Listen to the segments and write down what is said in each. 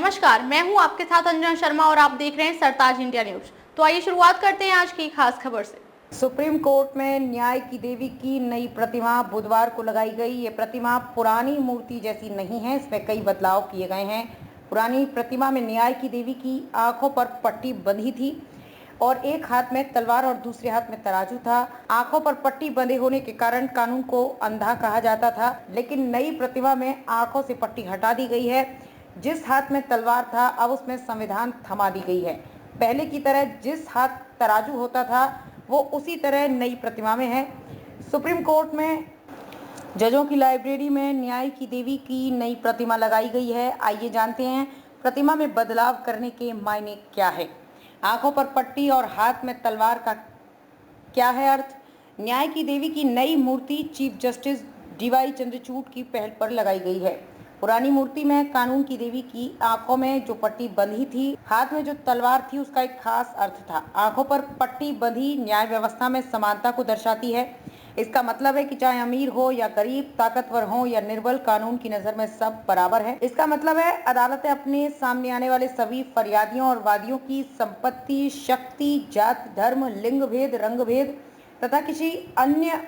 नमस्कार, मैं हूं आपके साथ अंजना शर्मा और आप देख रहे हैं सरताज इंडिया न्यूज। तो आइए शुरुआत करते हैं आज की खास खबर से। सुप्रीम कोर्ट में न्याय की देवी की नई प्रतिमा बुधवार को लगाई गई। ये प्रतिमा पुरानी मूर्ति जैसी नहीं है, इसमें कई बदलाव किए गए हैं। पुरानी प्रतिमा में न्याय की देवी की आंखों पर पट्टी बंधी थी और एक हाथ में तलवार और दूसरे हाथ में तराजू था। आंखों पर पट्टी बंधे होने के कारण कानून को अंधा कहा जाता था, लेकिन नई प्रतिमा में आंखों से पट्टी हटा दी गई है। जिस हाथ में तलवार था, अब उसमें संविधान थमा दी गई है। पहले की तरह जिस हाथ तराजू होता था, वो उसी तरह नई प्रतिमा में है। सुप्रीम कोर्ट में जजों की लाइब्रेरी में न्याय की देवी की नई प्रतिमा लगाई गई है। आइए जानते हैं प्रतिमा में बदलाव करने के मायने क्या है। आंखों पर पट्टी और हाथ में तलवार का क्या है अर्थ। न्याय की देवी की नई मूर्ति चीफ जस्टिस डीवाई चंद्रचूड़ की पहल पर लगाई गई है। पुरानी मूर्ति में कानून की देवी की आंखों में जो पट्टी बंधी थी, हाथ में जो तलवार थी, उसका एक खास अर्थ था। आंखों पर पट्टी बंधी न्याय व्यवस्था में समानता को दर्शाती है। इसका मतलब है कि चाहे अमीर हो या गरीब, ताकतवर हो या निर्बल, कानून की नजर में सब बराबर है। इसका मतलब है अदालतें अपने सामने आने वाले सभी फरियादियों और वादियों की संपत्ति, शक्ति, जात, धर्म, लिंग भेद, रंग भेद तथा किसी अन्य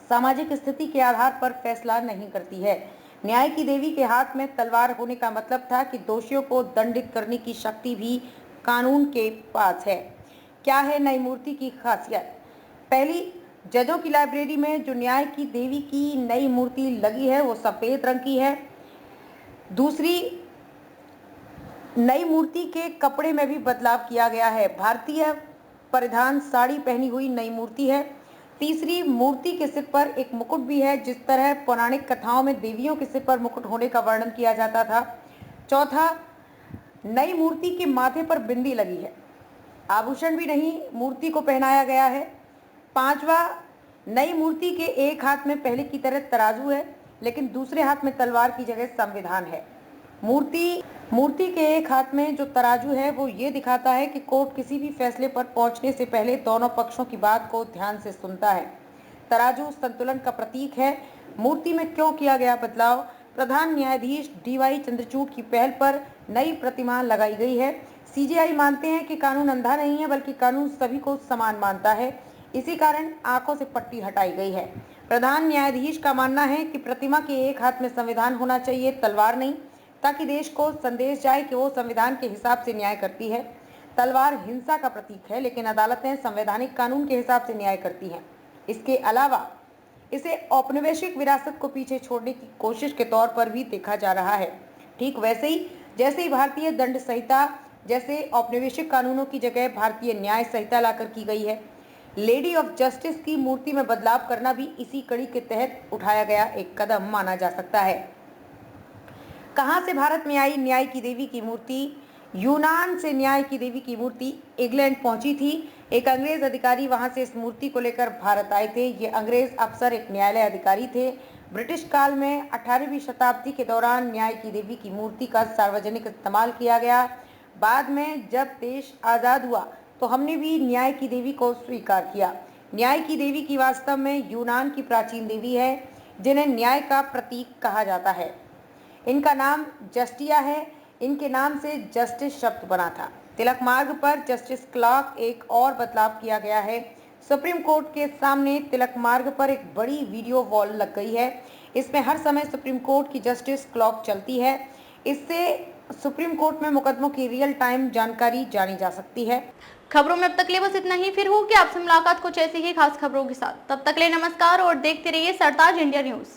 सामाजिक स्थिति के आधार पर फैसला नहीं करती है। न्याय की देवी के हाथ में तलवार होने का मतलब था कि दोषियों को दंडित करने की शक्ति भी कानून के पास है। क्या है नई मूर्ति की खासियत? पहली, जजों की लाइब्रेरी में जो न्याय की देवी की नई मूर्ति लगी है, वो सफेद रंग की है। दूसरी, नई मूर्ति के कपड़े में भी बदलाव किया गया है। भारतीय परिधान साड़ी पहनी हुई नई मूर्ति है। तीसरी, मूर्ति के सिर पर एक मुकुट भी है, जिस तरह पौराणिक कथाओं में देवियों के सिर पर मुकुट होने का वर्णन किया जाता था। चौथा, नई मूर्ति के माथे पर बिंदी लगी है, आभूषण भी नहीं, मूर्ति को पहनाया गया है। पांचवा, नई मूर्ति के एक हाथ में पहले की तरह तराजू है, लेकिन दूसरे हाथ में तलवार की जगह संविधान है। मूर्ति के एक हाथ में जो तराजू है, वो ये दिखाता है कि कोर्ट किसी भी फैसले पर पहुंचने से पहले दोनों पक्षों की बात को ध्यान से सुनता है। तराजू संतुलन का प्रतीक है। मूर्ति में क्यों किया गया बदलाव? प्रधान न्यायाधीश डीवाई चंद्रचूड़ की पहल पर नई प्रतिमा लगाई गई है। सीजेआई मानते हैं कि कानून अंधा नहीं है, बल्कि कानून सभी को समान मानता है। इसी कारण आंखों से पट्टी हटाई गई है। प्रधान न्यायाधीश का मानना है कि प्रतिमा के एक हाथ में संविधान होना चाहिए, तलवार नहीं, ताकि देश को संदेश जाए कि वो संविधान के हिसाब से न्याय करती है। तलवार हिंसा का प्रतीक है, लेकिन अदालतें संवैधानिक कानून के हिसाब से न्याय करती हैं। इसके अलावा इसे औपनिवेशिक विरासत को पीछे छोड़ने की कोशिश के तौर पर भी देखा जा रहा है। ठीक वैसे ही जैसे ही भारतीय दंड संहिता जैसे औपनिवेशिक कानूनों की जगह भारतीय न्याय संहिता लाकर की गई है। लेडी ऑफ जस्टिस की मूर्ति में बदलाव करना भी इसी कड़ी के तहत उठाया गया एक कदम माना जा सकता है। कहां से भारत में आई न्याय की देवी की मूर्ति? यूनान से न्याय की देवी की मूर्ति इंग्लैंड पहुंची थी। एक अंग्रेज अधिकारी वहां से इस मूर्ति को लेकर भारत आए थे। ये अंग्रेज अफसर एक न्यायालय अधिकारी थे। ब्रिटिश काल में 18वीं शताब्दी के दौरान न्याय की देवी की मूर्ति का सार्वजनिक इस्तेमाल किया गया। बाद में जब देश आज़ाद हुआ तो हमने भी न्याय की देवी को स्वीकार किया। न्याय की देवी की वास्तव में यूनान की प्राचीन देवी है, जिन्हें न्याय का प्रतीक कहा जाता है। इनका नाम जस्टिया है। इनके नाम से जस्टिस शब्द बना था। तिलक मार्ग पर जस्टिस क्लॉक एक और बदलाव किया गया है। सुप्रीम कोर्ट के सामने तिलक मार्ग पर एक बड़ी वीडियो वॉल लग गई है। इसमें हर समय सुप्रीम कोर्ट की जस्टिस क्लॉक चलती है। इससे सुप्रीम कोर्ट में मुकदमों की रियल टाइम जानकारी जानी जा सकती है। खबरों में अब तक ले बस इतना ही। फिर होगी आपसे मुलाकात कुछ ऐसी ही खास खबरों के साथ। तब तक ले नमस्कार और देखते रहिए सरताज इंडिया न्यूज।